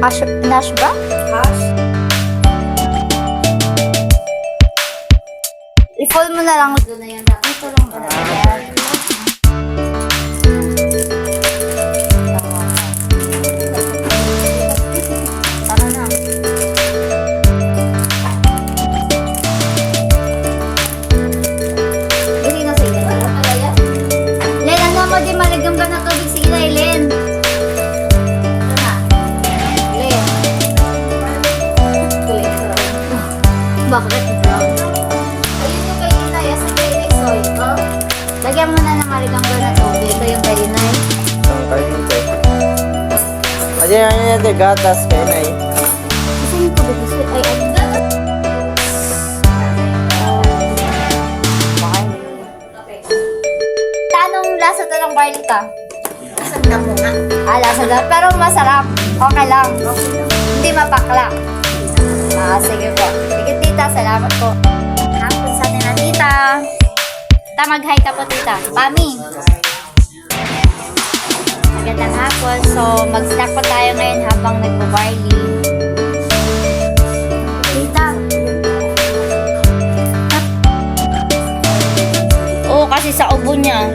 Nash ba? Hash. I-fold mo na lang. Doon na yan. Ito lang ba? Tara na. Hindi na sa ilan. Len, ano mo di maligam ka na tubig sa ilay, Len. Tara na. Len. Bakit brown? Ayun yung kay Inay, sa kay Inay soy. Oh. Lagyan mo na ng maligam ka na tubig. Ito yung kay Inay. Ang kainin ko. Ayan, yan yung gatas kay Nay. Kasi yung tubig gusto. Ay, ay. Anong lasa to ng barley ka? Asan na mo nga? Lasa na. Pero masarap. Okay lang. Hindi mapakla. Sige po. Sige, tita. Salamat po. Hapon sa atin na, tita. Tita, mag-hi ka po, tita. Pami. Magandang hapon. So, mag-snack po tayo ngayon habang nagpo-barley. Tita. Oo, kasi sa ubo niya.